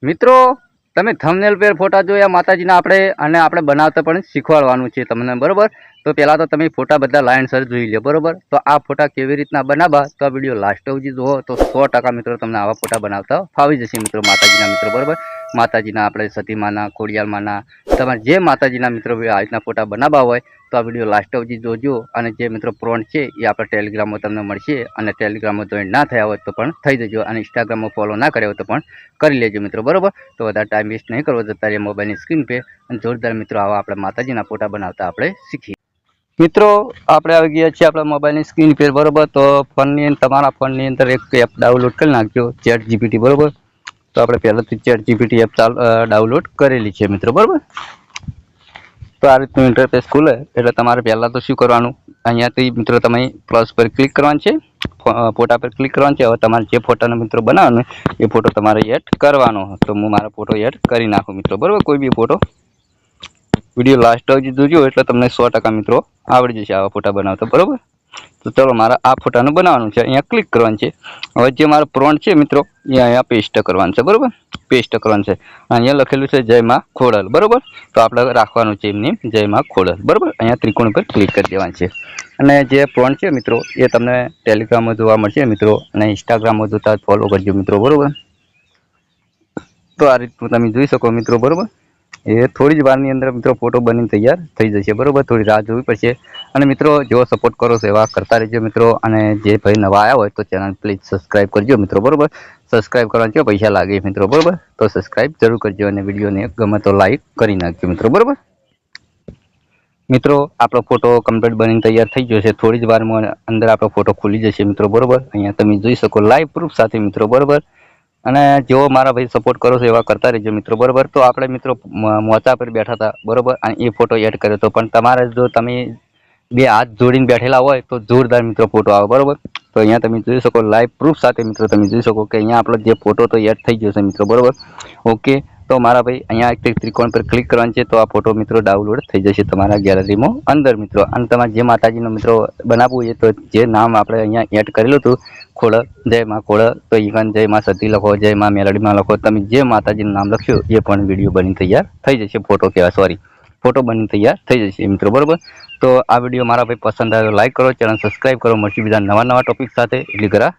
મિત્રો તમે થંબનેલ પર ફોટા જોયા માતાજીના આપણે બનાવતા પણ શીખવાડવાનું છે તમને, બરોબર? તો પહેલાં તો તમે ફોટા બધા લાઇનસર જોઈ લો, બરોબર? તો આ ફોટા કેવી રીતના બનાવવા તો આ વિડીયો લાસ્ટ સુધી જુઓ તો 100% મિત્રો તમને આવા ફોટા બનાવતા ફાવી જશે મિત્રો, માતાજીના મિત્રો, બરોબર? માતાજીના આપણે સતીમાના, ખોડિયાલમાના, તમારે જે માતાજીના મિત્રો આ રીતના ફોટા બનાવવા હોય તો આ વિડીયો લાસ્ટ સુધી જોજો. અને જે મિત્રો પ્રોન્ટ છે એ આપણા ટેલિગ્રામમાં તમને મળશે, અને ટેલિગ્રામમાં જોઈન ના થયા હોય તો પણ થઈ જજો, અને ઇન્સ્ટાગ્રામમાં ફોલો ના કર્યા હોય તો પણ કરી લેજો મિત્રો, બરોબર? તો વધારે ટાઈમ વેસ્ટ નહીં કરવો, જતા રહીએ મોબાઈલની સ્ક્રીન પે અને જોરદાર મિત્રો આવા આપણે માતાજીના ફોટા બનાવતા આપણે શીખીએ. મિત્રો આપણે આવી ગયા છીએ આપણા મોબાઈલની સ્ક્રીન પર, બરોબર? તો તમારા ફોનની અંદર એક એપ ડાઉનલોડ કરી નાખજો, ચેટ જીપીટી, બરોબર? તો આપણે પહેલાંથી ચેટ જીપીટી એપ ડાઉનલોડ કરેલી છે મિત્રો, બરોબર? તો આ રીતનું ઇન્ટરફેસ ખુલે એટલે તમારે પહેલાં તો શું કરવાનું, અહીંયાથી મિત્રો તમે પ્લસ પર ક્લિક કરવાનું છે, ફોટા પર ક્લિક કરવાનું છે. હવે તમારે જે ફોટાનો મિત્રો બનાવવાનો એ ફોટો તમારે એડ કરવાનો. તો હું મારો ફોટો એડ કરી નાખું મિત્રો, બરાબર? કોઈ બી ફોટો વિડીયો લાસ્ટ સુધી જોજો એટલે તમને 100% મિત્રો આવડી જશે આવા ફોટા બનાવતા, બરાબર? તો ચલો મારે આ ફોટાનું બનાવવાનું છે, અહીંયા ક્લિક કરવાનું છે. હવે જે મારો પ્રોન્ટ છે મિત્રો એ અહીંયા પેસ્ટ કરવાનું છે, બરાબર? પેસ્ટ કરવાનું છે. અહીંયા લખેલું છે જય માં ખોડલ, બરાબર? તો આપણે રાખવાનું છે એમની જય માં ખોડલ, બરાબર? અહીંયા ત્રિકોણ પર ક્લિક કરી દેવાનું છે. અને જે પ્રોન્ટ છે મિત્રો એ તમને ટેલિગ્રામમાં જોવા મળશે મિત્રો, અને ઇન્સ્ટાગ્રામમાં જોતા ફોલો કરજો મિત્રો, બરાબર? તો આ રીતનું તમે જોઈ શકો મિત્રો, બરાબર? એ થોડી જ વારની અંદર મિત્રો ફોટો બનીને તૈયાર થઈ જશે, બરાબર? થોડી રાહ જોવી પડશે. અને મિત્રો જેવો સપોર્ટ કરો છો એવા કરતા રહેજો મિત્રો. અને જે ભાઈ નવા આવ્યા હોય તો ચેનલ પ્લીઝ સબસ્ક્રાઈબ કરજો મિત્રો, બરાબર? સબસ્ક્રાઈબ કરવાનું છે, પૈસા લાગે મિત્રો, બરાબર? તો સબસ્ક્રાઈબ જરૂર કરજો અને વિડીયોને ગમે તો લાઈક કરી નાખજો મિત્રો, બરાબર? મિત્રો આપણો ફોટો કમ્પ્લીટ બનીને તૈયાર થઈ જશે. થોડી જ વારમાં અંદર આપણો ફોટો ખુલી જશે મિત્રો, બરાબર? અહીંયા તમે જોઈ શકો લાઈવ પ્રૂફ સાથે મિત્રો, બરાબર? અને જેવો મારા ભાઈ સપોર્ટ કરો છો એવા કરતા રહેજો મિત્રો, બરાબર? તો આપણે મિત્રો મોચા પર બેઠા હતા, બરાબર? અને એ ફોટો એડ કર્યો હતો, પણ તમારે જો તમે બે હાથ જોડીને બેઠેલા હોય તો જોરદાર મિત્રો ફોટો આવે, બરાબર? તો અહીંયા તમે જોઈ શકો લાઈવ પ્રૂફ સાથે મિત્રો, તમે જોઈ શકો કે અહીંયા આપણો જે ફોટો તો એડ થઈ જશે મિત્રો, બરાબર? ઓકે. તો મારા ભાઈ અહીંયા એક ત્રિકોણ પર ક્લિક કરવાનું છે, તો આ ફોટો મિત્રો ડાઉનલોડ થઈ જશે તમારા ગેલેરીમાં અંદર મિત્રો. અને તમારે જે માતાજીનો મિત્રો બનાવવું છે તો જે નામ આપણે અહીંયા એડ કરેલું હતું ખોડલ, જય માં ખોડલ, તો ઈકન જય માં સતી લખો, જય માં મેલડીમાં લખો, તમે જે માતાજીનું નામ લખ્યું એ પણ વિડીયો બની તૈયાર થઈ જશે. ફોટો બની તૈયાર થઈ જશે મિત્રો, બરાબર? તો આ વિડીયો મારા ભાઈ પસંદ આવ્યો લાઈક કરો, ચેનલ સબસ્ક્રાઈબ કરો. મળશે બીજા નવા ટોપિક સાથે. એટલી ઘરા